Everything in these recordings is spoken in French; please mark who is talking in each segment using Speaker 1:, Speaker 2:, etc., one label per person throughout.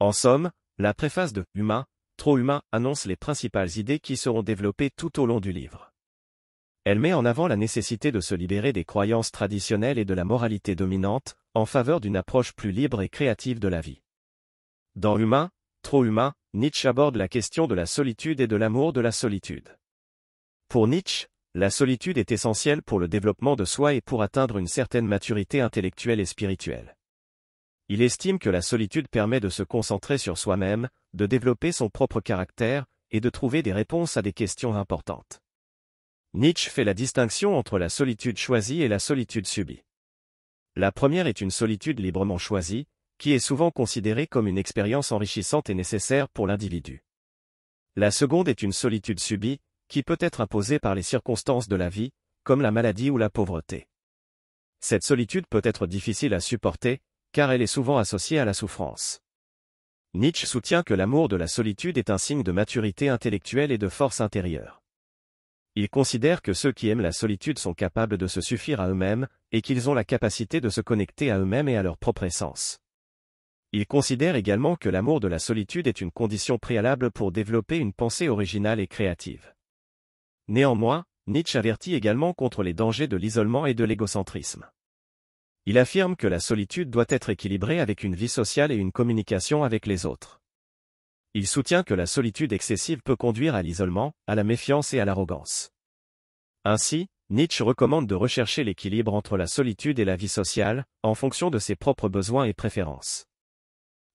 Speaker 1: En somme, la préface de « Humain, trop humain » annonce les principales idées qui seront développées tout au long du livre. Elle met en avant la nécessité de se libérer des croyances traditionnelles et de la moralité dominante, en faveur d'une approche plus libre et créative de la vie. Dans Humain, trop humain, Nietzsche aborde la question de la solitude et de l'amour de la solitude. Pour Nietzsche, la solitude est essentielle pour le développement de soi et pour atteindre une certaine maturité intellectuelle et spirituelle. Il estime que la solitude permet de se concentrer sur soi-même, de développer son propre caractère, et de trouver des réponses à des questions importantes. Nietzsche fait la distinction entre la solitude choisie et la solitude subie. La première est une solitude librement choisie, qui est souvent considérée comme une expérience enrichissante et nécessaire pour l'individu. La seconde est une solitude subie, qui peut être imposée par les circonstances de la vie, comme la maladie ou la pauvreté. Cette solitude peut être difficile à supporter, car elle est souvent associée à la souffrance. Nietzsche soutient que l'amour de la solitude est un signe de maturité intellectuelle et de force intérieure. Il considère que ceux qui aiment la solitude sont capables de se suffire à eux-mêmes, et qu'ils ont la capacité de se connecter à eux-mêmes et à leur propre essence. Il considère également que l'amour de la solitude est une condition préalable pour développer une pensée originale et créative. Néanmoins, Nietzsche avertit également contre les dangers de l'isolement et de l'égocentrisme. Il affirme que la solitude doit être équilibrée avec une vie sociale et une communication avec les autres. Il soutient que la solitude excessive peut conduire à l'isolement, à la méfiance et à l'arrogance. Ainsi, Nietzsche recommande de rechercher l'équilibre entre la solitude et la vie sociale, en fonction de ses propres besoins et préférences.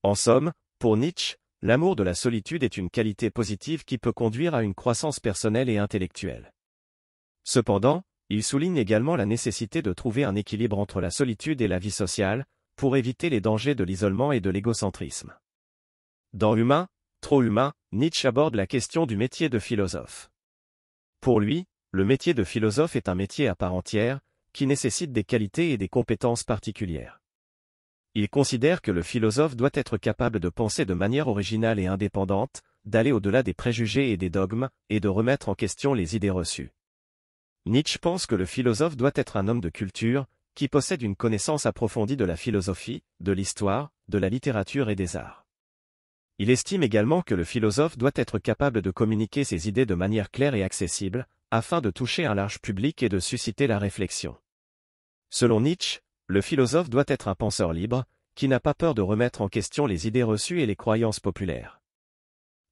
Speaker 1: En somme, pour Nietzsche, l'amour de la solitude est une qualité positive qui peut conduire à une croissance personnelle et intellectuelle. Cependant, il souligne également la nécessité de trouver un équilibre entre la solitude et la vie sociale, pour éviter les dangers de l'isolement et de l'égocentrisme. Dans Humain, trop humain, Nietzsche aborde la question du métier de philosophe. Pour lui, le métier de philosophe est un métier à part entière, qui nécessite des qualités et des compétences particulières. Il considère que le philosophe doit être capable de penser de manière originale et indépendante, d'aller au-delà des préjugés et des dogmes, et de remettre en question les idées reçues. Nietzsche pense que le philosophe doit être un homme de culture, qui possède une connaissance approfondie de la philosophie, de l'histoire, de la littérature et des arts. Il estime également que le philosophe doit être capable de communiquer ses idées de manière claire et accessible, afin de toucher un large public et de susciter la réflexion. Selon Nietzsche, le philosophe doit être un penseur libre, qui n'a pas peur de remettre en question les idées reçues et les croyances populaires.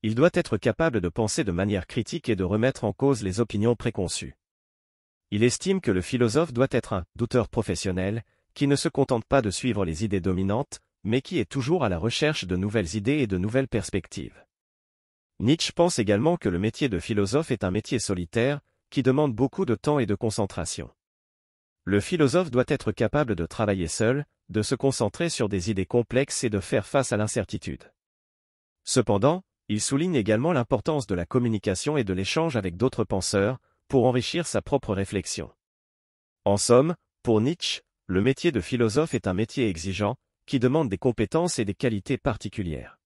Speaker 1: Il doit être capable de penser de manière critique et de remettre en cause les opinions préconçues. Il estime que le philosophe doit être un douteur professionnel, qui ne se contente pas de suivre les idées dominantes, mais qui est toujours à la recherche de nouvelles idées et de nouvelles perspectives. Nietzsche pense également que le métier de philosophe est un métier solitaire, qui demande beaucoup de temps et de concentration. Le philosophe doit être capable de travailler seul, de se concentrer sur des idées complexes et de faire face à l'incertitude. Cependant, il souligne également l'importance de la communication et de l'échange avec d'autres penseurs, pour enrichir sa propre réflexion. En somme, pour Nietzsche, le métier de philosophe est un métier exigeant, qui demande des compétences et des qualités particulières.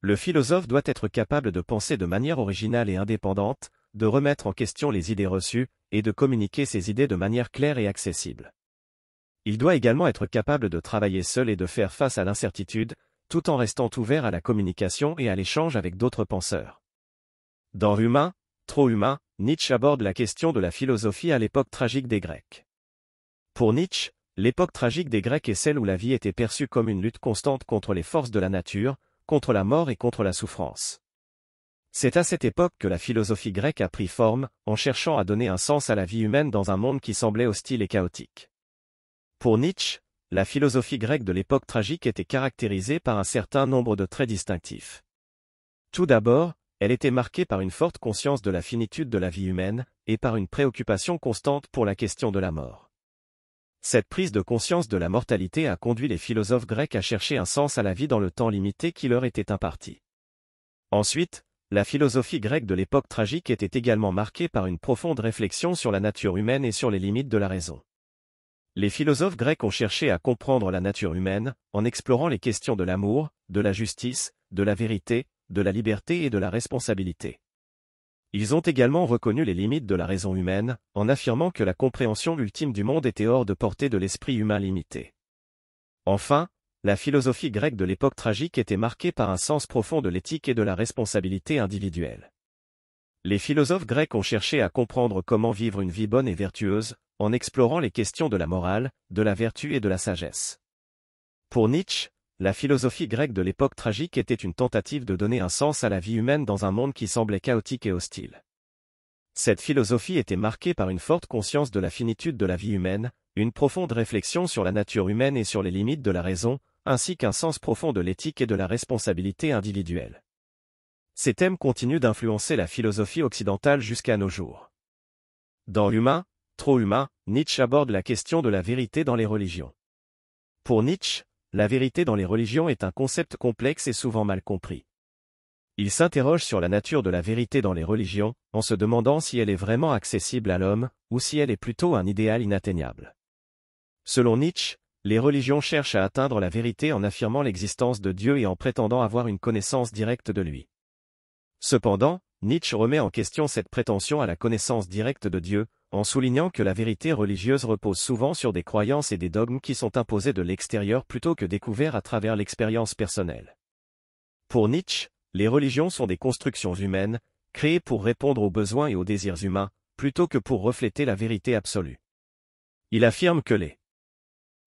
Speaker 1: Le philosophe doit être capable de penser de manière originale et indépendante, de remettre en question les idées reçues, et de communiquer ses idées de manière claire et accessible. Il doit également être capable de travailler seul et de faire face à l'incertitude, tout en restant ouvert à la communication et à l'échange avec d'autres penseurs. Dans Humain, trop humain, Nietzsche aborde la question de la philosophie à l'époque tragique des Grecs. Pour Nietzsche, l'époque tragique des Grecs est celle où la vie était perçue comme une lutte constante contre les forces de la nature, contre la mort et contre la souffrance. C'est à cette époque que la philosophie grecque a pris forme, en cherchant à donner un sens à la vie humaine dans un monde qui semblait hostile et chaotique. Pour Nietzsche, la philosophie grecque de l'époque tragique était caractérisée par un certain nombre de traits distinctifs. Tout d'abord, elle était marquée par une forte conscience de la finitude de la vie humaine, et par une préoccupation constante pour la question de la mort. Cette prise de conscience de la mortalité a conduit les philosophes grecs à chercher un sens à la vie dans le temps limité qui leur était imparti. Ensuite, la philosophie grecque de l'époque tragique était également marquée par une profonde réflexion sur la nature humaine et sur les limites de la raison. Les philosophes grecs ont cherché à comprendre la nature humaine, en explorant les questions de l'amour, de la justice, de la vérité, de la liberté et de la responsabilité. Ils ont également reconnu les limites de la raison humaine, en affirmant que la compréhension ultime du monde était hors de portée de l'esprit humain limité. Enfin, la philosophie grecque de l'époque tragique était marquée par un sens profond de l'éthique et de la responsabilité individuelle. Les philosophes grecs ont cherché à comprendre comment vivre une vie bonne et vertueuse, en explorant les questions de la morale, de la vertu et de la sagesse. Pour Nietzsche, la philosophie grecque de l'époque tragique était une tentative de donner un sens à la vie humaine dans un monde qui semblait chaotique et hostile. Cette philosophie était marquée par une forte conscience de la finitude de la vie humaine, une profonde réflexion sur la nature humaine et sur les limites de la raison, ainsi qu'un sens profond de l'éthique et de la responsabilité individuelle. Ces thèmes continuent d'influencer la philosophie occidentale jusqu'à nos jours. Dans Humain, trop humain, Nietzsche aborde la question de la vérité dans les religions. Pour Nietzsche, la vérité dans les religions est un concept complexe et souvent mal compris. Il s'interroge sur la nature de la vérité dans les religions, en se demandant si elle est vraiment accessible à l'homme, ou si elle est plutôt un idéal inatteignable. Selon Nietzsche, les religions cherchent à atteindre la vérité en affirmant l'existence de Dieu et en prétendant avoir une connaissance directe de lui. Cependant, Nietzsche remet en question cette prétention à la connaissance directe de Dieu, en soulignant que la vérité religieuse repose souvent sur des croyances et des dogmes qui sont imposés de l'extérieur plutôt que découverts à travers l'expérience personnelle. Pour Nietzsche, les religions sont des constructions humaines, créées pour répondre aux besoins et aux désirs humains, plutôt que pour refléter la vérité absolue. Il affirme que les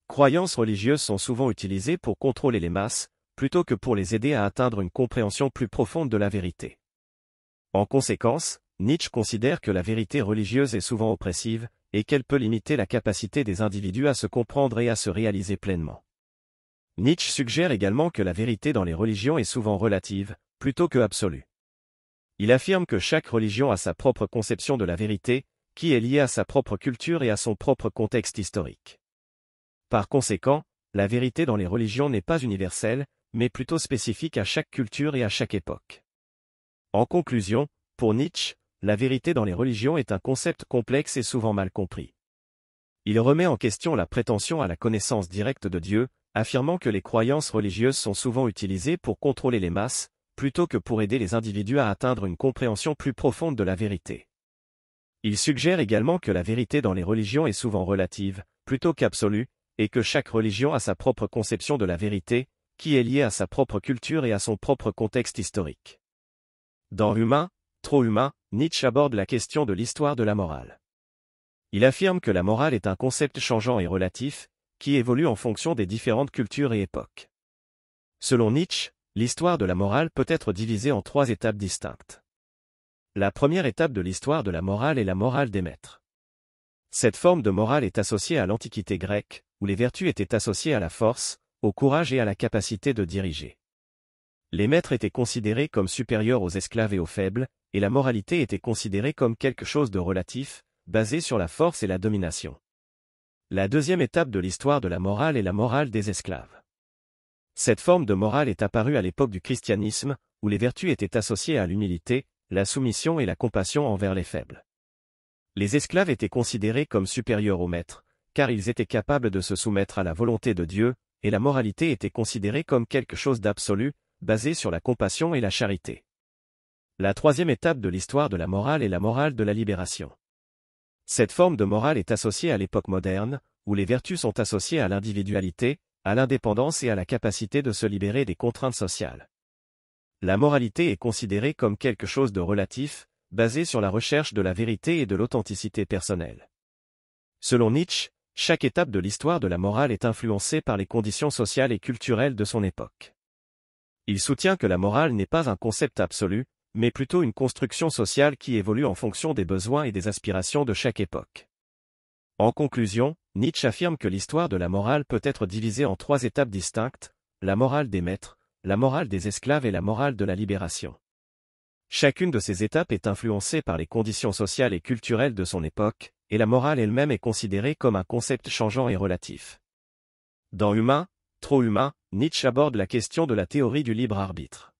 Speaker 1: croyances religieuses sont souvent utilisées pour contrôler les masses, plutôt que pour les aider à atteindre une compréhension plus profonde de la vérité. En conséquence, Nietzsche considère que la vérité religieuse est souvent oppressive, et qu'elle peut limiter la capacité des individus à se comprendre et à se réaliser pleinement. Nietzsche suggère également que la vérité dans les religions est souvent relative, plutôt que absolue. Il affirme que chaque religion a sa propre conception de la vérité, qui est liée à sa propre culture et à son propre contexte historique. Par conséquent, la vérité dans les religions n'est pas universelle, mais plutôt spécifique à chaque culture et à chaque époque. En conclusion, pour Nietzsche, la vérité dans les religions est un concept complexe et souvent mal compris. Il remet en question la prétention à la connaissance directe de Dieu, affirmant que les croyances religieuses sont souvent utilisées pour contrôler les masses, plutôt que pour aider les individus à atteindre une compréhension plus profonde de la vérité. Il suggère également que la vérité dans les religions est souvent relative, plutôt qu'absolue, et que chaque religion a sa propre conception de la vérité, qui est liée à sa propre culture et à son propre contexte historique. Dans Humain, trop humain, Nietzsche aborde la question de l'histoire de la morale. Il affirme que la morale est un concept changeant et relatif, qui évolue en fonction des différentes cultures et époques. Selon Nietzsche, l'histoire de la morale peut être divisée en 3 étapes distinctes. La première étape de l'histoire de la morale est la morale des maîtres. Cette forme de morale est associée à l'Antiquité grecque, où les vertus étaient associées à la force, au courage et à la capacité de diriger. Les maîtres étaient considérés comme supérieurs aux esclaves et aux faibles, et la moralité était considérée comme quelque chose de relatif, basé sur la force et la domination. La deuxième étape de l'histoire de la morale est la morale des esclaves. Cette forme de morale est apparue à l'époque du christianisme, où les vertus étaient associées à l'humilité, la soumission et la compassion envers les faibles. Les esclaves étaient considérés comme supérieurs aux maîtres, car ils étaient capables de se soumettre à la volonté de Dieu, et la moralité était considérée comme quelque chose d'absolu, basé sur la compassion et la charité. La troisième étape de l'histoire de la morale est la morale de la libération. Cette forme de morale est associée à l'époque moderne, où les vertus sont associées à l'individualité, à l'indépendance et à la capacité de se libérer des contraintes sociales. La moralité est considérée comme quelque chose de relatif, basé sur la recherche de la vérité et de l'authenticité personnelle. Selon Nietzsche, chaque étape de l'histoire de la morale est influencée par les conditions sociales et culturelles de son époque. Il soutient que la morale n'est pas un concept absolu, mais plutôt une construction sociale qui évolue en fonction des besoins et des aspirations de chaque époque. En conclusion, Nietzsche affirme que l'histoire de la morale peut être divisée en 3 étapes distinctes, la morale des maîtres, la morale des esclaves et la morale de la libération. Chacune de ces étapes est influencée par les conditions sociales et culturelles de son époque, et la morale elle-même est considérée comme un concept changeant et relatif. Dans Humain, trop humain, Nietzsche aborde la question de la théorie du libre arbitre.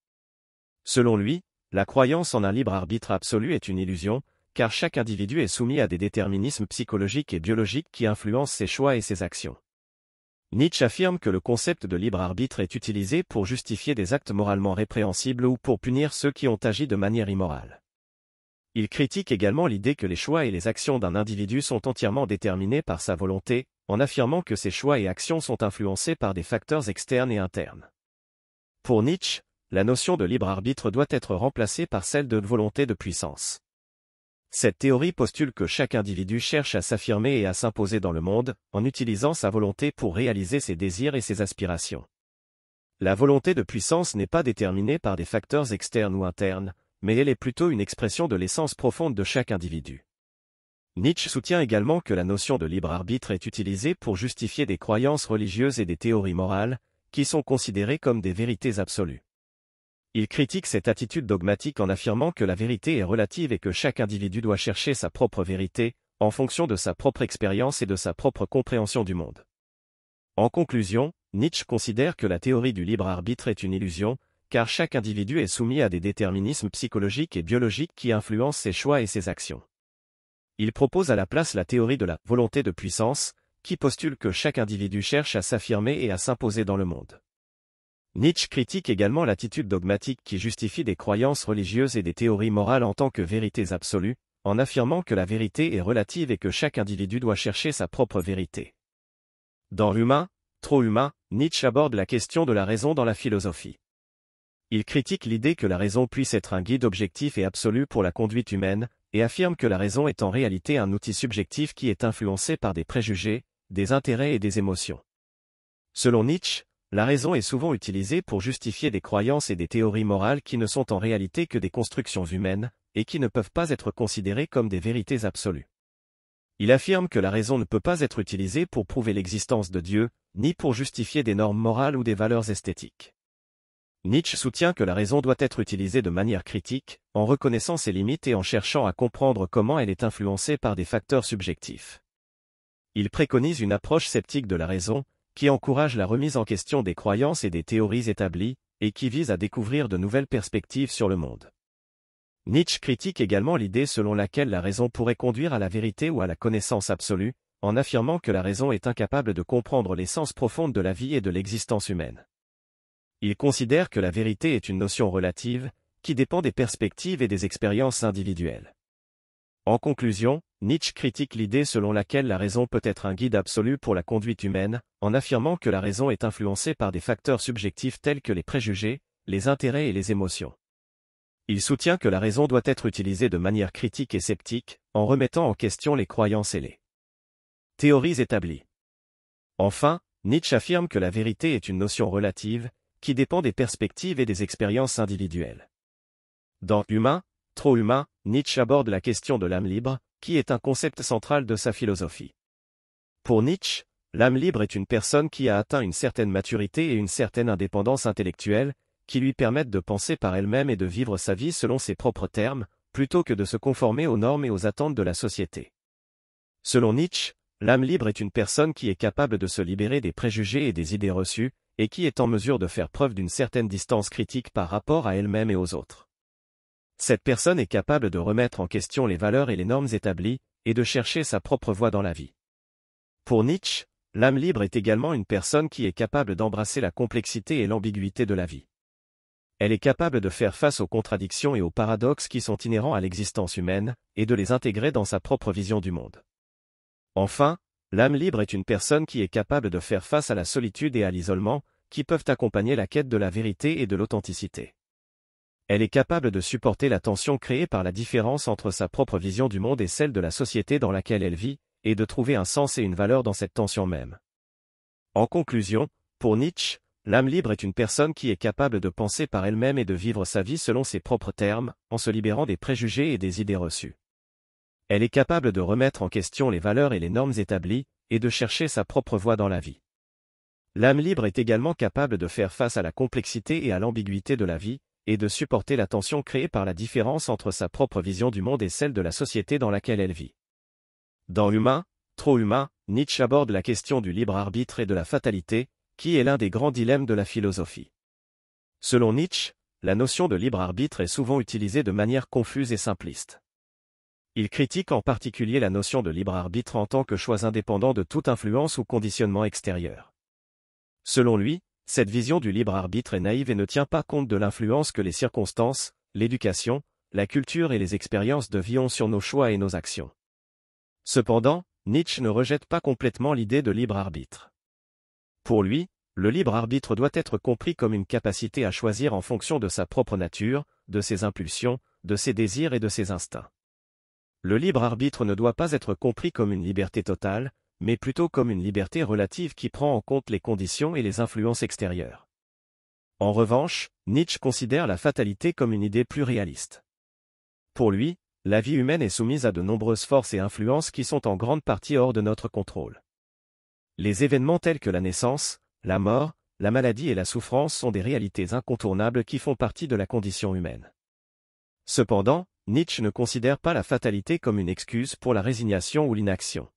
Speaker 1: Selon lui, la croyance en un libre arbitre absolu est une illusion, car chaque individu est soumis à des déterminismes psychologiques et biologiques qui influencent ses choix et ses actions. Nietzsche affirme que le concept de libre arbitre est utilisé pour justifier des actes moralement répréhensibles ou pour punir ceux qui ont agi de manière immorale. Il critique également l'idée que les choix et les actions d'un individu sont entièrement déterminés par sa volonté, en affirmant que ses choix et actions sont influencés par des facteurs externes et internes. Pour Nietzsche, la notion de libre arbitre doit être remplacée par celle de volonté de puissance. Cette théorie postule que chaque individu cherche à s'affirmer et à s'imposer dans le monde, en utilisant sa volonté pour réaliser ses désirs et ses aspirations. La volonté de puissance n'est pas déterminée par des facteurs externes ou internes, mais elle est plutôt une expression de l'essence profonde de chaque individu. Nietzsche soutient également que la notion de libre arbitre est utilisée pour justifier des croyances religieuses et des théories morales, qui sont considérées comme des vérités absolues. Il critique cette attitude dogmatique en affirmant que la vérité est relative et que chaque individu doit chercher sa propre vérité, en fonction de sa propre expérience et de sa propre compréhension du monde. En conclusion, Nietzsche considère que la théorie du libre arbitre est une illusion, car chaque individu est soumis à des déterminismes psychologiques et biologiques qui influencent ses choix et ses actions. Il propose à la place la théorie de la volonté de puissance, qui postule que chaque individu cherche à s'affirmer et à s'imposer dans le monde. Nietzsche critique également l'attitude dogmatique qui justifie des croyances religieuses et des théories morales en tant que vérités absolues, en affirmant que la vérité est relative et que chaque individu doit chercher sa propre vérité. Dans Humain, trop humain, Nietzsche aborde la question de la raison dans la philosophie. Il critique l'idée que la raison puisse être un guide objectif et absolu pour la conduite humaine, et affirme que la raison est en réalité un outil subjectif qui est influencé par des préjugés, des intérêts et des émotions. Selon Nietzsche, la raison est souvent utilisée pour justifier des croyances et des théories morales qui ne sont en réalité que des constructions humaines, et qui ne peuvent pas être considérées comme des vérités absolues. Il affirme que la raison ne peut pas être utilisée pour prouver l'existence de Dieu, ni pour justifier des normes morales ou des valeurs esthétiques. Nietzsche soutient que la raison doit être utilisée de manière critique, en reconnaissant ses limites et en cherchant à comprendre comment elle est influencée par des facteurs subjectifs. Il préconise une approche sceptique de la raison, qui encourage la remise en question des croyances et des théories établies, et qui vise à découvrir de nouvelles perspectives sur le monde. Nietzsche critique également l'idée selon laquelle la raison pourrait conduire à la vérité ou à la connaissance absolue, en affirmant que la raison est incapable de comprendre l'essence profonde de la vie et de l'existence humaine. Il considère que la vérité est une notion relative, qui dépend des perspectives et des expériences individuelles. En conclusion, Nietzsche critique l'idée selon laquelle la raison peut être un guide absolu pour la conduite humaine, en affirmant que la raison est influencée par des facteurs subjectifs tels que les préjugés, les intérêts et les émotions. Il soutient que la raison doit être utilisée de manière critique et sceptique, en remettant en question les croyances et les théories établies. Enfin, Nietzsche affirme que la vérité est une notion relative, qui dépend des perspectives et des expériences individuelles. Dans Humain, trop humain, Nietzsche aborde la question de l'âme libre, qui est un concept central de sa philosophie. Pour Nietzsche, l'âme libre est une personne qui a atteint une certaine maturité et une certaine indépendance intellectuelle, qui lui permettent de penser par elle-même et de vivre sa vie selon ses propres termes, plutôt que de se conformer aux normes et aux attentes de la société. Selon Nietzsche, l'âme libre est une personne qui est capable de se libérer des préjugés et des idées reçues, et qui est en mesure de faire preuve d'une certaine distance critique par rapport à elle-même et aux autres. Cette personne est capable de remettre en question les valeurs et les normes établies, et de chercher sa propre voie dans la vie. Pour Nietzsche, l'âme libre est également une personne qui est capable d'embrasser la complexité et l'ambiguïté de la vie. Elle est capable de faire face aux contradictions et aux paradoxes qui sont inhérents à l'existence humaine, et de les intégrer dans sa propre vision du monde. Enfin, l'âme libre est une personne qui est capable de faire face à la solitude et à l'isolement, qui peuvent accompagner la quête de la vérité et de l'authenticité. Elle est capable de supporter la tension créée par la différence entre sa propre vision du monde et celle de la société dans laquelle elle vit, et de trouver un sens et une valeur dans cette tension même. En conclusion, pour Nietzsche, l'âme libre est une personne qui est capable de penser par elle-même et de vivre sa vie selon ses propres termes, en se libérant des préjugés et des idées reçues. Elle est capable de remettre en question les valeurs et les normes établies, et de chercher sa propre voie dans la vie. L'âme libre est également capable de faire face à la complexité et à l'ambiguïté de la vie, et de supporter la tension créée par la différence entre sa propre vision du monde et celle de la société dans laquelle elle vit. Dans Humain, trop humain, Nietzsche aborde la question du libre arbitre et de la fatalité, qui est l'un des grands dilemmes de la philosophie. Selon Nietzsche, la notion de libre arbitre est souvent utilisée de manière confuse et simpliste. Il critique en particulier la notion de libre arbitre en tant que choix indépendant de toute influence ou conditionnement extérieur. Selon lui, cette vision du libre arbitre est naïve et ne tient pas compte de l'influence que les circonstances, l'éducation, la culture et les expériences de vie ont sur nos choix et nos actions. Cependant, Nietzsche ne rejette pas complètement l'idée de libre arbitre. Pour lui, le libre arbitre doit être compris comme une capacité à choisir en fonction de sa propre nature, de ses impulsions, de ses désirs et de ses instincts. Le libre arbitre ne doit pas être compris comme une liberté totale, mais plutôt comme une liberté relative qui prend en compte les conditions et les influences extérieures. En revanche, Nietzsche considère la fatalité comme une idée plus réaliste. Pour lui, la vie humaine est soumise à de nombreuses forces et influences qui sont en grande partie hors de notre contrôle. Les événements tels que la naissance, la mort, la maladie et la souffrance sont des réalités incontournables qui font partie de la condition humaine. Cependant, Nietzsche ne considère pas la fatalité comme une excuse pour la résignation ou l'inaction.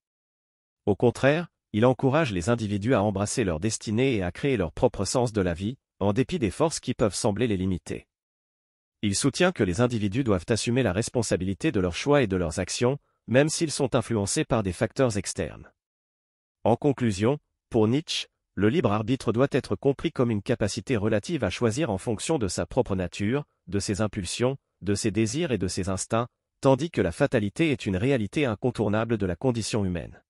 Speaker 1: Au contraire, il encourage les individus à embrasser leur destinée et à créer leur propre sens de la vie, en dépit des forces qui peuvent sembler les limiter. Il soutient que les individus doivent assumer la responsabilité de leurs choix et de leurs actions, même s'ils sont influencés par des facteurs externes. En conclusion, pour Nietzsche, le libre arbitre doit être compris comme une capacité relative à choisir en fonction de sa propre nature, de ses impulsions, de ses désirs et de ses instincts, tandis que la fatalité est une réalité incontournable de la condition humaine.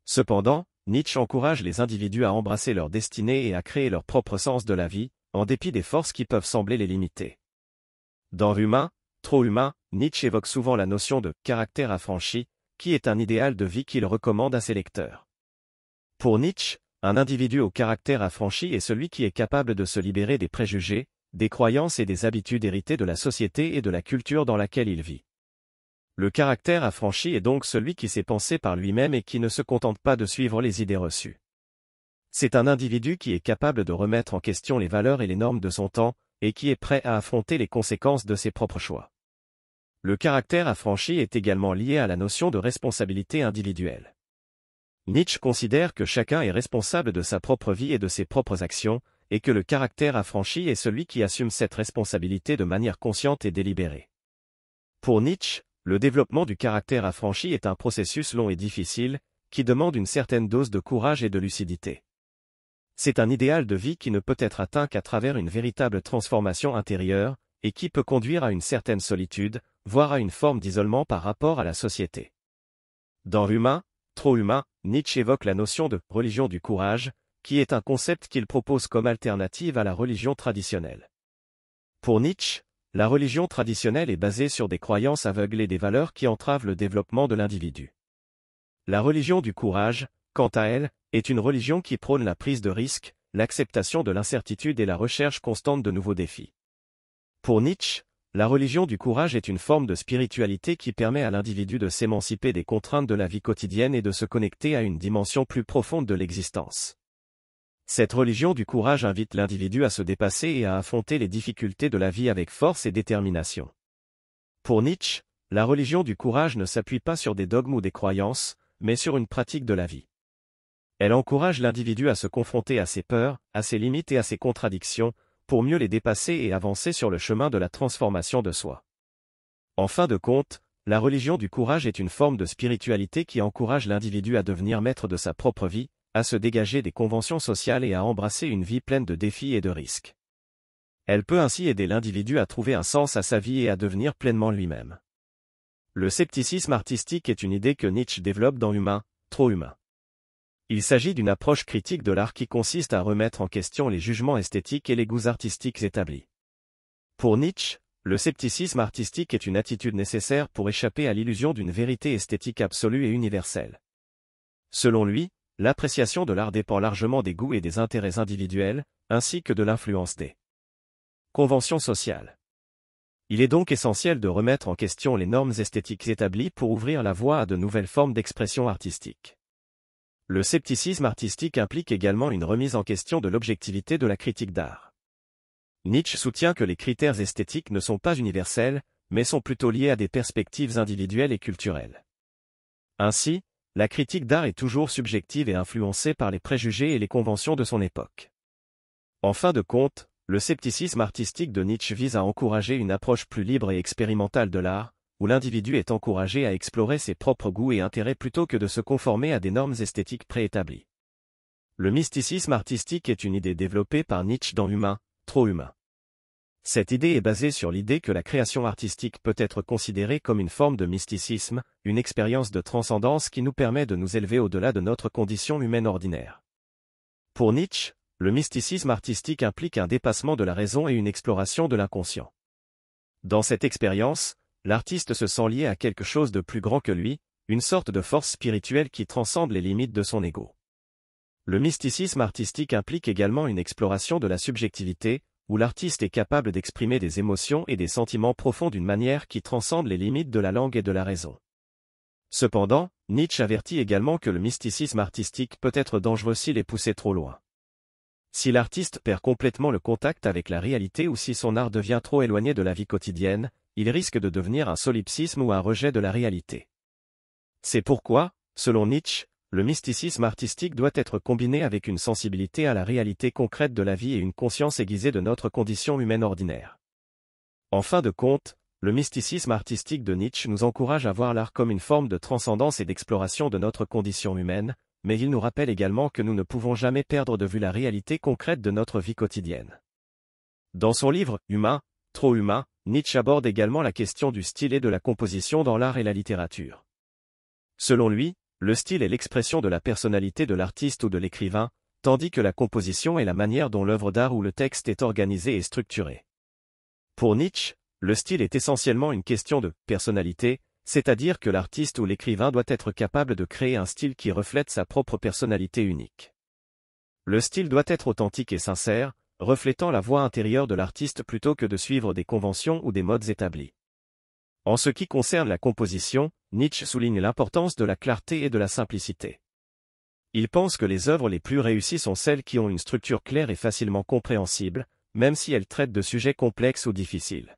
Speaker 1: Cependant, Nietzsche encourage les individus à embrasser leur destinée et à créer leur propre sens de la vie, en dépit des forces qui peuvent sembler les limiter. Dans Humain, trop humain, Nietzsche évoque souvent la notion de « caractère affranchi », qui est un idéal de vie qu'il recommande à ses lecteurs. Pour Nietzsche, un individu au caractère affranchi est celui qui est capable de se libérer des préjugés, des croyances et des habitudes héritées de la société et de la culture dans laquelle il vit. Le caractère affranchi est donc celui qui sait penser par lui-même et qui ne se contente pas de suivre les idées reçues. C'est un individu qui est capable de remettre en question les valeurs et les normes de son temps, et qui est prêt à affronter les conséquences de ses propres choix. Le caractère affranchi est également lié à la notion de responsabilité individuelle. Nietzsche considère que chacun est responsable de sa propre vie et de ses propres actions, et que le caractère affranchi est celui qui assume cette responsabilité de manière consciente et délibérée. Pour Nietzsche, le développement du caractère affranchi est un processus long et difficile, qui demande une certaine dose de courage et de lucidité. C'est un idéal de vie qui ne peut être atteint qu'à travers une véritable transformation intérieure, et qui peut conduire à une certaine solitude, voire à une forme d'isolement par rapport à la société. Dans Humain, trop humain, Nietzsche évoque la notion de « religion du courage », qui est un concept qu'il propose comme alternative à la religion traditionnelle. Pour Nietzsche, la religion traditionnelle est basée sur des croyances aveugles et des valeurs qui entravent le développement de l'individu. La religion du courage, quant à elle, est une religion qui prône la prise de risque, l'acceptation de l'incertitude et la recherche constante de nouveaux défis. Pour Nietzsche, la religion du courage est une forme de spiritualité qui permet à l'individu de s'émanciper des contraintes de la vie quotidienne et de se connecter à une dimension plus profonde de l'existence. Cette religion du courage invite l'individu à se dépasser et à affronter les difficultés de la vie avec force et détermination. Pour Nietzsche, la religion du courage ne s'appuie pas sur des dogmes ou des croyances, mais sur une pratique de la vie. Elle encourage l'individu à se confronter à ses peurs, à ses limites et à ses contradictions, pour mieux les dépasser et avancer sur le chemin de la transformation de soi. En fin de compte, la religion du courage est une forme de spiritualité qui encourage l'individu à devenir maître de sa propre vie, à se dégager des conventions sociales et à embrasser une vie pleine de défis et de risques. Elle peut ainsi aider l'individu à trouver un sens à sa vie et à devenir pleinement lui-même. Le scepticisme artistique est une idée que Nietzsche développe dans Humain, trop humain. Il s'agit d'une approche critique de l'art qui consiste à remettre en question les jugements esthétiques et les goûts artistiques établis. Pour Nietzsche, le scepticisme artistique est une attitude nécessaire pour échapper à l'illusion d'une vérité esthétique absolue et universelle. Selon lui, l'appréciation de l'art dépend largement des goûts et des intérêts individuels, ainsi que de l'influence des conventions sociales. Il est donc essentiel de remettre en question les normes esthétiques établies pour ouvrir la voie à de nouvelles formes d'expression artistique. Le scepticisme artistique implique également une remise en question de l'objectivité de la critique d'art. Nietzsche soutient que les critères esthétiques ne sont pas universels, mais sont plutôt liés à des perspectives individuelles et culturelles. Ainsi, la critique d'art est toujours subjective et influencée par les préjugés et les conventions de son époque. En fin de compte, le scepticisme artistique de Nietzsche vise à encourager une approche plus libre et expérimentale de l'art, où l'individu est encouragé à explorer ses propres goûts et intérêts plutôt que de se conformer à des normes esthétiques préétablies. Le mysticisme artistique est une idée développée par Nietzsche dans Humain, trop humain. Cette idée est basée sur l'idée que la création artistique peut être considérée comme une forme de mysticisme, une expérience de transcendance qui nous permet de nous élever au-delà de notre condition humaine ordinaire. Pour Nietzsche, le mysticisme artistique implique un dépassement de la raison et une exploration de l'inconscient. Dans cette expérience, l'artiste se sent lié à quelque chose de plus grand que lui, une sorte de force spirituelle qui transcende les limites de son ego. Le mysticisme artistique implique également une exploration de la subjectivité, où l'artiste est capable d'exprimer des émotions et des sentiments profonds d'une manière qui transcende les limites de la langue et de la raison. Cependant, Nietzsche avertit également que le mysticisme artistique peut être dangereux s'il est poussé trop loin. Si l'artiste perd complètement le contact avec la réalité ou si son art devient trop éloigné de la vie quotidienne, il risque de devenir un solipsisme ou un rejet de la réalité. C'est pourquoi, selon Nietzsche, le mysticisme artistique doit être combiné avec une sensibilité à la réalité concrète de la vie et une conscience aiguisée de notre condition humaine ordinaire. En fin de compte, le mysticisme artistique de Nietzsche nous encourage à voir l'art comme une forme de transcendance et d'exploration de notre condition humaine, mais il nous rappelle également que nous ne pouvons jamais perdre de vue la réalité concrète de notre vie quotidienne. Dans son livre « Humain, trop humain », Nietzsche aborde également la question du style et de la composition dans l'art et la littérature. Selon lui, le style est l'expression de la personnalité de l'artiste ou de l'écrivain, tandis que la composition est la manière dont l'œuvre d'art ou le texte est organisé et structuré. Pour Nietzsche, le style est essentiellement une question de personnalité, c'est-à-dire que l'artiste ou l'écrivain doit être capable de créer un style qui reflète sa propre personnalité unique. Le style doit être authentique et sincère, reflétant la voix intérieure de l'artiste plutôt que de suivre des conventions ou des modes établis. En ce qui concerne la composition, Nietzsche souligne l'importance de la clarté et de la simplicité. Il pense que les œuvres les plus réussies sont celles qui ont une structure claire et facilement compréhensible, même si elles traitent de sujets complexes ou difficiles.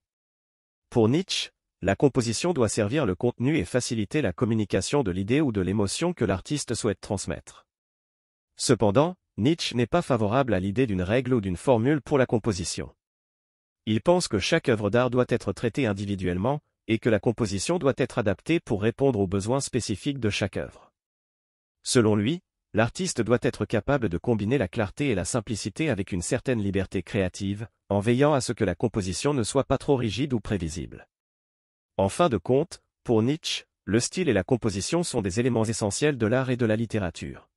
Speaker 1: Pour Nietzsche, la composition doit servir le contenu et faciliter la communication de l'idée ou de l'émotion que l'artiste souhaite transmettre. Cependant, Nietzsche n'est pas favorable à l'idée d'une règle ou d'une formule pour la composition. Il pense que chaque œuvre d'art doit être traitée individuellement, et que la composition doit être adaptée pour répondre aux besoins spécifiques de chaque œuvre. Selon lui, l'artiste doit être capable de combiner la clarté et la simplicité avec une certaine liberté créative, en veillant à ce que la composition ne soit pas trop rigide ou prévisible. En fin de compte, pour Nietzsche, le style et la composition sont des éléments essentiels de l'art et de la littérature.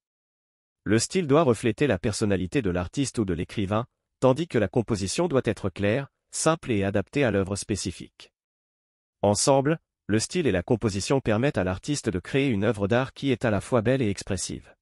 Speaker 1: Le style doit refléter la personnalité de l'artiste ou de l'écrivain, tandis que la composition doit être claire, simple et adaptée à l'œuvre spécifique. Ensemble, le style et la composition permettent à l'artiste de créer une œuvre d'art qui est à la fois belle et expressive.